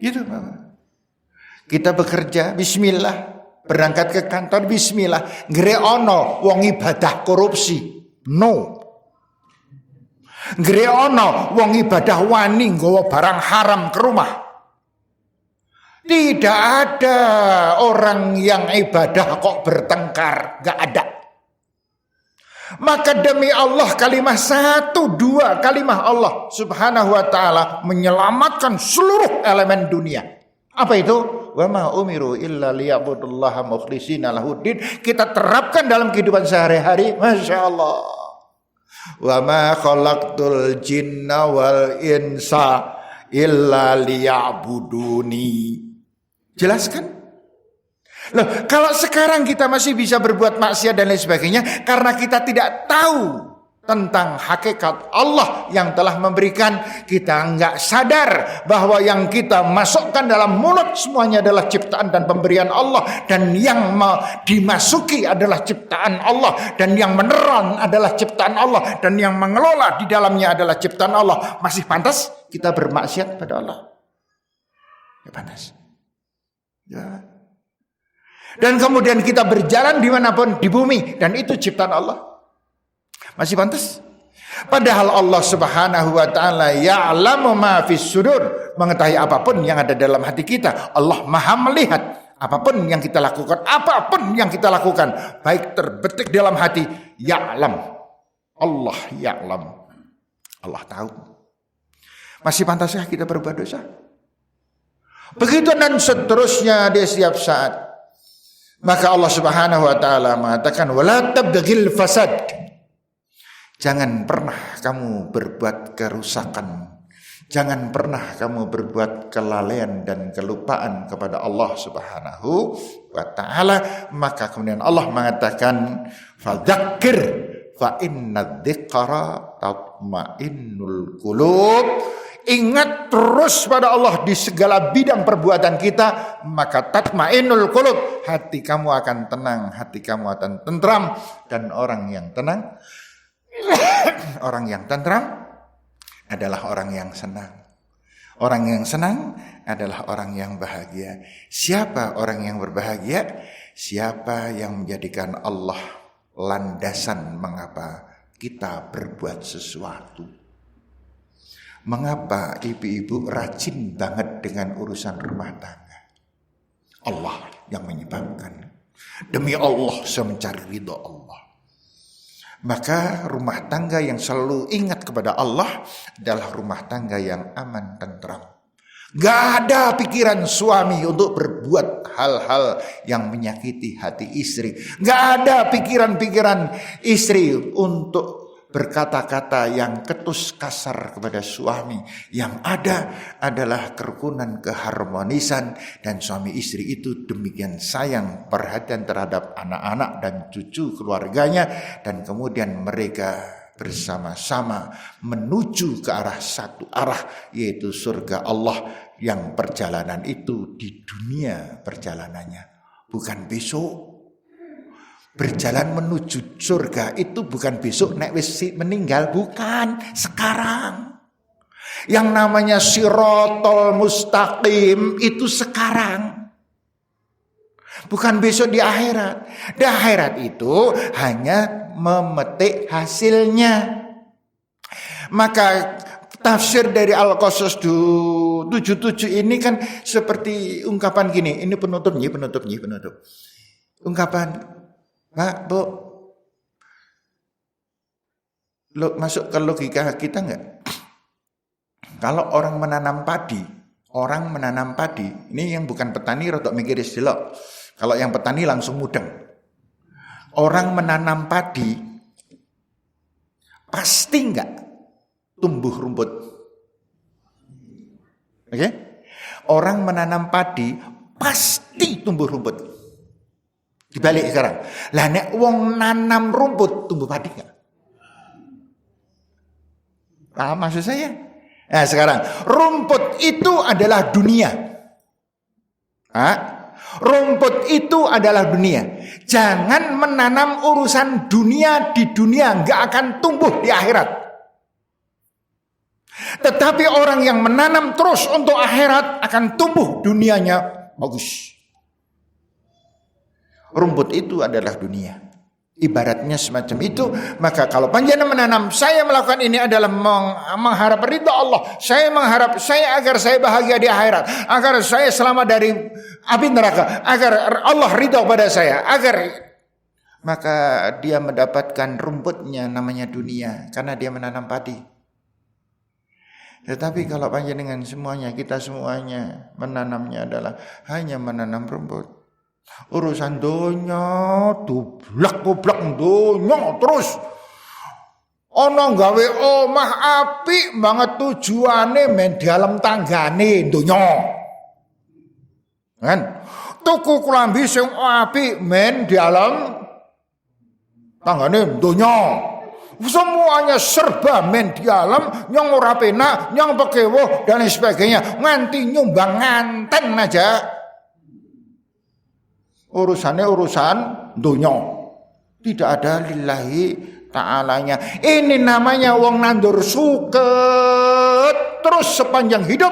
Gitu Bapak. Kita bekerja bismillah, berangkat ke kantor bismillah, gere ana wong ibadah korupsi. No. Gere ana wong ibadah wani nggawa barang haram ke rumah. Tidak ada orang yang ibadah kok bertengkar, enggak ada. Maka demi Allah kalimah 1, 2 kalimah Allah Subhanahu wa taala menyelamatkan seluruh elemen dunia. Apa itu? Wa ma umiru illa liya'budullaha mukhlishina lahuddin. Kita terapkan dalam kehidupan sehari-hari. Masya Allah. Wa ma khalaqtul jinna wal insa illa liya'buduni. Jelaskan? Loh, kalau sekarang kita masih bisa berbuat maksiat dan lain sebagainya karena kita tidak tahu tentang hakikat Allah yang telah memberikan, kita enggak sadar bahwa yang kita masukkan dalam mulut semuanya adalah ciptaan dan pemberian Allah, dan yang dimasuki adalah ciptaan Allah, dan yang meneran adalah ciptaan Allah, dan yang mengelola di dalamnya adalah ciptaan Allah. Masih pantas kita bermaksiat pada Allah? Ya pantas. Ya. Dan kemudian kita berjalan dimanapun di bumi, dan itu ciptaan Allah. Masih pantas? Padahal Allah Subhanahu wa taala ya'lamu ma fis sudur, mengetahui apapun yang ada dalam hati kita. Allah Maha melihat apapun yang kita lakukan, apapun yang kita lakukan, baik terbetik dalam hati, ya'lam. Allah ya'lam. Allah tahu. Masih pantaskah kita berbuat dosa? Begitu dan seterusnya di setiap saat. Maka Allah Subhanahu wa taala mengatakan wala tabghil fasad. Jangan pernah kamu berbuat kerusakan. Jangan pernah kamu berbuat kelalaian dan kelupaan kepada Allah Subhanahu wa taala. Maka kemudian Allah mengatakan, fadzakir fa inna dzikra tatmainnul qulub. Ingat terus pada Allah di segala bidang perbuatan kita, maka tatmainnul qulub, hati kamu akan tenang, hati kamu akan tentram. Dan orang yang tenang orang yang tentram adalah orang yang senang. Orang yang senang adalah orang yang bahagia. Siapa orang yang berbahagia? Siapa yang menjadikan Allah landasan mengapa kita berbuat sesuatu. Mengapa ibu-ibu rajin banget dengan urusan rumah tangga? Allah yang menyebabkan. Demi Allah saya mencari ridha Allah. Maka rumah tangga yang selalu ingat kepada Allah adalah rumah tangga yang aman, tentram. Gak ada pikiran suami untuk berbuat hal-hal yang menyakiti hati istri. Gak ada pikiran-pikiran istri untuk berkata-kata yang ketus kasar kepada suami. Yang ada adalah kerukunan, keharmonisan, dan suami istri itu demikian sayang, perhatian terhadap anak-anak dan cucu keluarganya, dan kemudian mereka bersama-sama menuju ke arah satu arah, yaitu surga Allah, yang perjalanan itu di dunia perjalanannya, bukan besok. Berjalan menuju surga itu bukan besok nek wis meninggal, bukan, sekarang. Yang namanya Shiratal Mustaqim itu sekarang. Bukan besok di akhirat. Di akhirat itu hanya memetik hasilnya. Maka tafsir dari Al-Qasas 77 ini kan seperti ungkapan gini, ini penutup. Ungkapan, Pak, Bu, masuk ke logika kita enggak? Kalau orang menanam padi, ini yang bukan petani rodok mikir istilah. Kalau yang petani langsung mudeng. Orang menanam padi pasti enggak tumbuh rumput. Oke? Orang menanam padi pasti tumbuh rumput. Dibalik sekarang. Lah nek wong nanam rumput tumbuh padi enggak? Paham maksud saya? Nah sekarang, rumput itu adalah dunia. Rumput itu adalah dunia. Jangan menanam urusan dunia di dunia, enggak akan tumbuh di akhirat. Tetapi orang yang menanam terus untuk akhirat akan tumbuh dunianya bagus. Rumput itu adalah dunia. Ibaratnya semacam itu. Maka kalau panjenengan menanam, saya melakukan ini adalah mengharap ridha Allah. Saya mengharap agar saya bahagia di akhirat, agar saya selamat dari api neraka, agar Allah ridha pada saya, maka dia mendapatkan rumputnya namanya dunia, karena dia menanam padi. Tetapi kalau panjenengan semuanya, kita semuanya menanamnya adalah hanya menanam rumput. Urusan donya, dublak-bublak donya terus. Ono gawe omah apik banget tujuane men dalam tanggane donya. Kan? Tuku klambi sing apik men dalam tanggane donya. Semuanya serba men di alam, yang ora penak, yang pekewo dan lain sebagainya, nganti nyumbang nganten aja. Urusannya urusan dunia, tidak ada lillahi ta'alanya. Ini namanya wong nandur suket terus sepanjang hidup,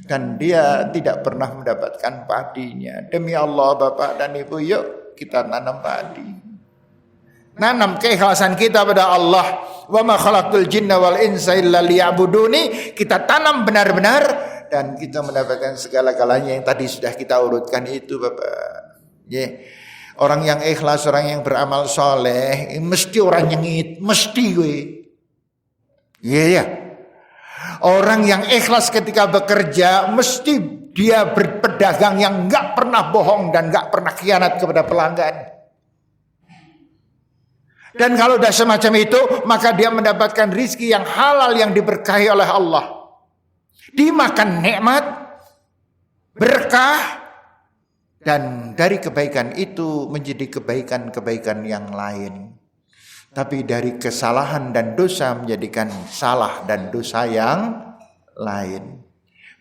dan dia tidak pernah mendapatkan padinya. Demi Allah Bapak dan Ibu, yuk kita nanam padi. Nanam keikhlasan kita pada Allah. Wa ma khalaqtul jinna wal insa illa liya'buduni. Kita tanam benar-benar dan kita mendapatkan segala-galanya yang tadi sudah kita urutkan itu Bapak. Orang yang ikhlas, orang yang beramal soleh, mesti orang nyengit, mesti gue. Orang yang ikhlas ketika bekerja, mesti dia berpedagang yang enggak pernah bohong dan enggak pernah khianat kepada pelanggan. Dan kalau sudah semacam itu, maka dia mendapatkan rizki yang halal yang diberkahi oleh Allah. dimakan nikmat, berkah, dan dari kebaikan itu menjadi kebaikan-kebaikan yang lain. Tapi dari kesalahan dan dosa menjadikan salah dan dosa yang lain.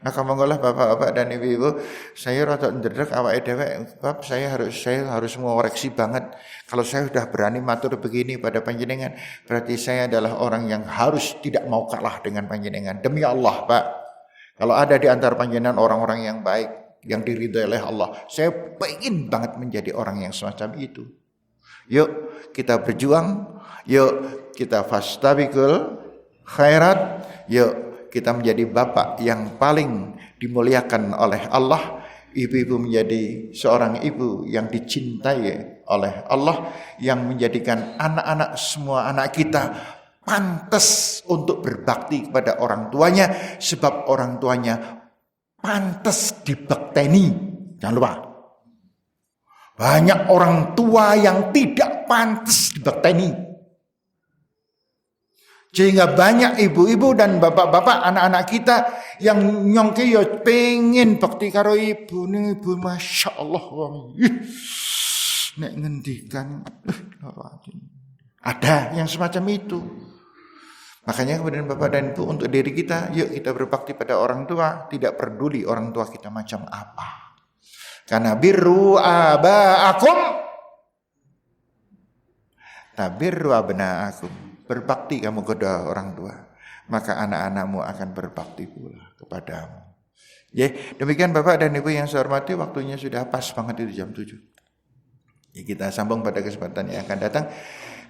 Maka monggolah bapak-bapak dan ibu-ibu, saya rada ndredeg awake dhewe, bab saya harus mengoreksi banget. Kalau saya sudah berani matur begini pada panjenengan, berarti saya adalah orang yang harus tidak mau kalah dengan panjenengan. Demi Allah, Pak. Kalau ada di antara panjenengan orang-orang yang baik, yang diridhai oleh Allah, saya pengen banget menjadi orang yang semacam itu. Yuk kita berjuang, yuk kita fastabiqul khairat, yuk kita menjadi bapak yang paling dimuliakan oleh Allah, ibu-ibu menjadi seorang ibu yang dicintai oleh Allah, yang menjadikan anak-anak, semua anak kita pantas untuk berbakti kepada orang tuanya, sebab orang tuanya pantas dibakteni. Jangan lupa, banyak orang tua yang tidak pantas dibakteni. Sehingga banyak ibu-ibu dan bapak-bapak, anak-anak kita yang nyongke ya pengen bakti karo ibu nih, ibu masya Allah, nek ngendikan ada yang semacam itu. Makanya kemudian bapak dan ibu, untuk diri kita, yuk kita berbakti pada orang tua, tidak peduli orang tua kita macam apa. Karena birru abaakum tabirru abnaakum. Berbakti kamu kepada orang tua, maka anak-anakmu akan berbakti pula kepadamu. Ya, demikian Bapak dan Ibu yang saya hormati, waktunya sudah pas banget itu jam 7. Ya, kita sambung pada kesempatan yang akan datang.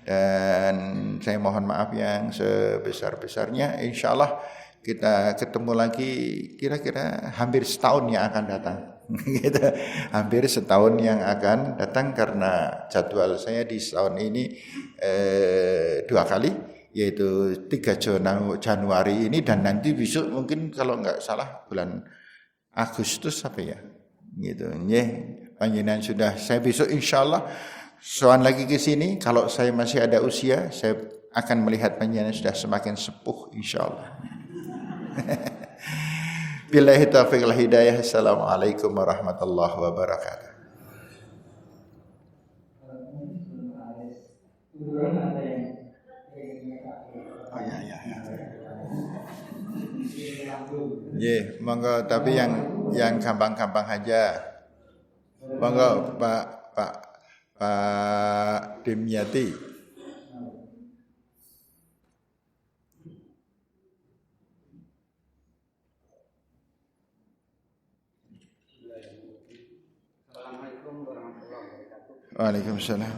Dan saya mohon maaf yang sebesar-besarnya. Insya Allah kita ketemu lagi kira-kira hampir setahun yang akan datang. Gitu. Hampir setahun yang akan datang, karena jadwal saya di setahun ini 2 kali, yaitu 3 Januari ini dan nanti besok mungkin kalau nggak salah bulan Agustus apa ya, gitu. Panjenengan sudah, saya besok insya Allah soal lagi ke sini. Kalau saya masih ada usia, saya akan melihat panjenengan sudah semakin sepuh insya Allah. Billahi taufiq wal hidayah. Assalamualaikum warahmatullahi wabarakatuh. Ya, monggo, tapi yang gampang-gampang aja. Monggo Pak Dimyati. Waalaikumsalam.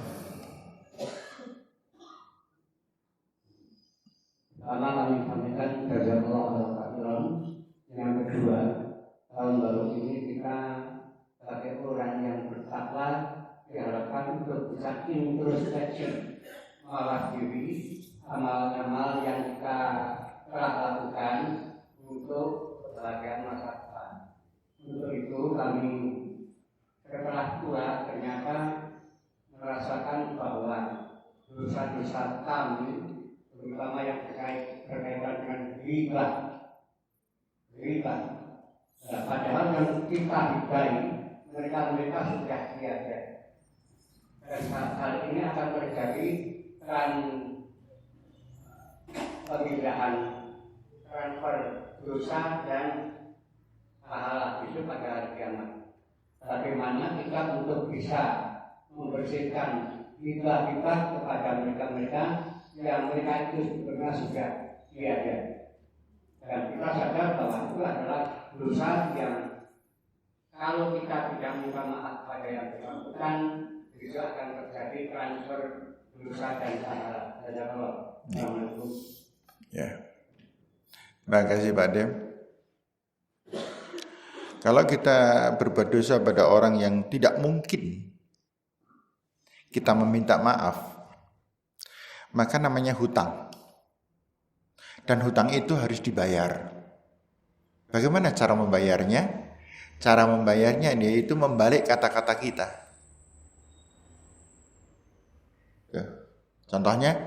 Karena kami sampaikan jazakallahu khairan. Yang kedua, tahun baru ini kita sebagai orang yang bertakwa diharapkan untuk bisa introspeksi malah diri, amal-amal yang kita telah lakukan untuk kebahagiaan masa depan. Untuk itu kami setelah tua ternyata merasakan bahwa dosa-dosa kami, terutama yang berkaitan dengan riba. Nah, padahal yang kita hibai, mereka sudah tiada. Dan hal ini akan terjadi pemindahan transfer dosa dan pahala itu pada hari kiamat. Bagaimana kita untuk bisa membersihkan hibah-hibah kepada mereka-mereka yang mereka itu sebenarnya sudah tiada. Dan kita sadar bahwa itu adalah dosa yang kalau kita tidak minta maaf pada yang bersangkutan, bisa akan terjadi transfer dosa dan pahala. Assalamualaikum. Ya. Terima kasih Pak Dem. Kalau kita berbuat dosa pada orang yang tidak mungkin kita meminta maaf, maka namanya hutang. Dan hutang itu harus dibayar. Bagaimana cara membayarnya? Cara membayarnya yaitu membalik kata-kata kita. Contohnya,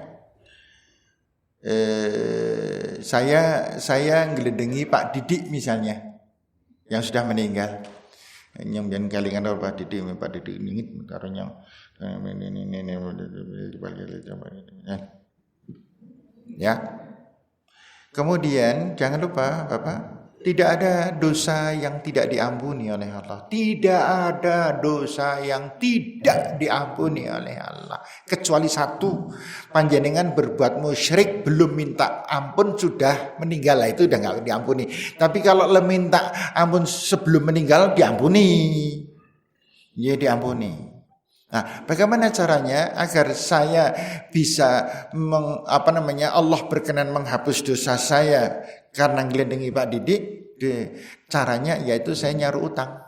saya ngeledengi Pak Didik misalnya yang sudah meninggal. Yang jangan kalingan Pak Didik ningit karena ya. Kemudian jangan lupa Bapak, tidak ada dosa yang tidak diampuni oleh Allah. Tidak ada dosa yang tidak diampuni oleh Allah. Kecuali satu, panjenengan berbuat musyrik belum minta ampun sudah meninggal, lah itu udah nggak diampuni. Tapi kalau minta ampun sebelum meninggal diampuni, ya diampuni. Nah, bagaimana caranya agar saya bisa Allah berkenan menghapus dosa saya karena ngelendengi Pak Didik? Caranya yaitu saya nyaru utang.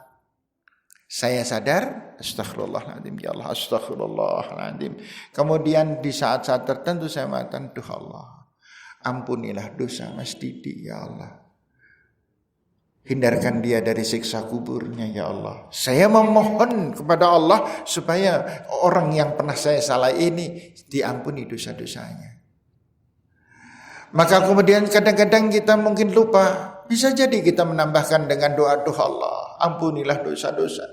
Saya sadar, astagfirullahaladzim, ya Allah, astagfirullahaladzim. Kemudian di saat-saat tertentu saya mengatakan, duh Allah, ampunilah dosa Mas Didik, ya Allah. Hindarkan dia dari siksa kuburnya, ya Allah. Saya memohon kepada Allah supaya orang yang pernah saya salah ini diampuni dosa-dosanya. Maka kemudian kadang-kadang kita mungkin lupa. Bisa jadi kita menambahkan dengan doa-doa Allah, ampunilah dosa-dosa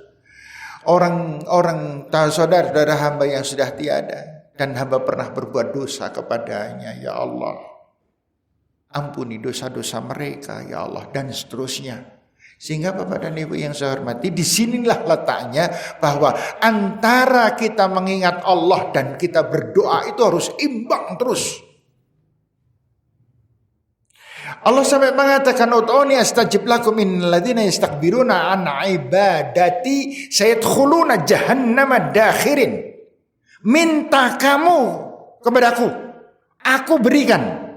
orang saudara hamba yang sudah tiada dan hamba pernah berbuat dosa kepadanya, ya Allah. Ampuni dosa-dosa mereka, ya Allah, dan seterusnya. Sehingga Bapak dan Ibu yang saya hormati, disinilah letaknya bahwa antara kita mengingat Allah dan kita berdoa itu harus imbang terus. Allah sampai mengatakan, "Ud'uni astajib lakum innal ladzina yastakbiruna an ibadati sayadkhuluna jahannama dakhirin." Minta kamu kepadaku, aku berikan.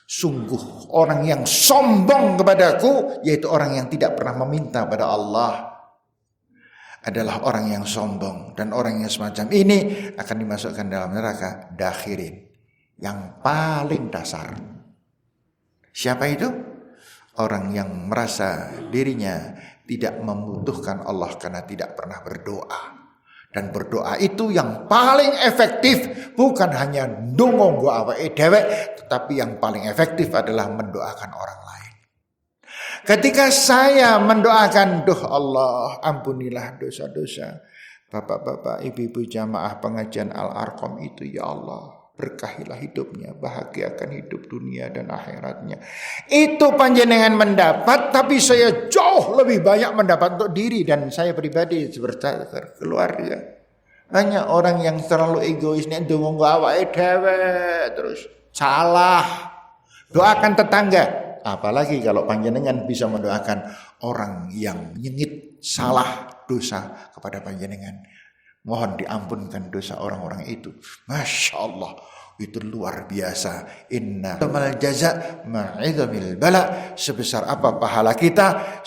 Sungguh orang yang sombong kepadaku, yaitu orang yang tidak pernah meminta pada Allah, adalah orang yang sombong. Dan orang yang semacam ini akan dimasukkan dalam neraka dakhirin, yang paling dasar. Siapa itu? Orang yang merasa dirinya tidak membutuhkan Allah karena tidak pernah berdoa. Dan berdoa itu yang paling efektif, bukan hanya ndonga nggo awake dhewe, tetapi yang paling efektif adalah mendoakan orang lain. Ketika saya mendoakan, duh Allah, ampunilah dosa-dosa bapak-bapak, ibu-ibu jamaah pengajian Al-Arqam itu, ya Allah. Berkahilah hidupnya, bahagiakan hidup dunia dan akhiratnya. Itu panjenengan mendapat, tapi saya jauh lebih banyak mendapat untuk diri dan saya pribadi sebagai keluarga. Hanya orang yang terlalu egois nih, ndonga awake dhewe terus salah. Doakan tetangga, apalagi kalau panjenengan bisa mendoakan orang yang nyengit salah dosa kepada panjenengan. Mohon diampunkan dosa orang-orang itu. Masya Allah, itu luar biasa. Inna mal jaza ma'idhamil bala. Sebesar apa pahala kita,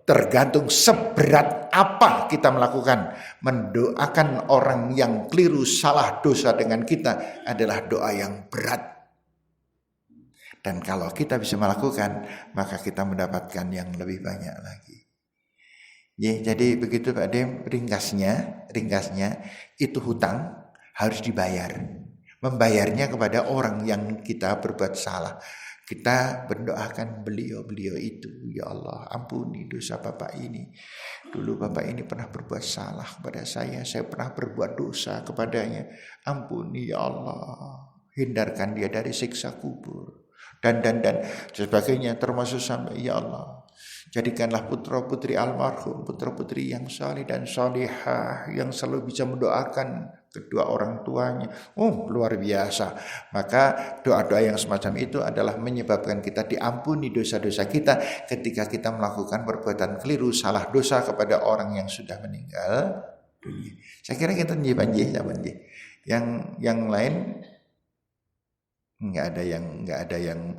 tergantung seberat apa kita melakukan. Mendoakan orang yang keliru salah dosa dengan kita adalah doa yang berat. Dan kalau kita bisa melakukan, maka kita mendapatkan yang lebih banyak lagi. Ya, jadi begitu Pak Dem, ringkasnya itu hutang harus dibayar. Membayarnya kepada orang yang kita berbuat salah. Kita mendoakan beliau itu, ya Allah, ampuni dosa Bapak ini. Dulu Bapak ini pernah berbuat salah kepada saya pernah berbuat dosa kepadanya. Ampuni ya Allah, hindarkan dia dari siksa kubur dan sebagainya, termasuk sampai ya Allah, jadikanlah putra-putri almarhum, putra-putri yang saleh dan salihah, yang selalu bisa mendoakan kedua orang tuanya. Luar biasa. Maka doa-doa yang semacam itu adalah menyebabkan kita diampuni dosa-dosa kita ketika kita melakukan perbuatan keliru, salah dosa kepada orang yang sudah meninggal dunia. Saya kira kita njibanjih. Yang lain enggak ada yang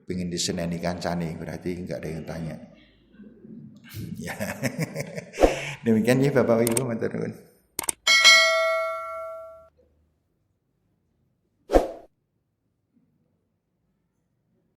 pengen diseneni kancane, berarti enggak ada yang tanya. Ya. Demikian ya Bapak Ibu, matur nuwun.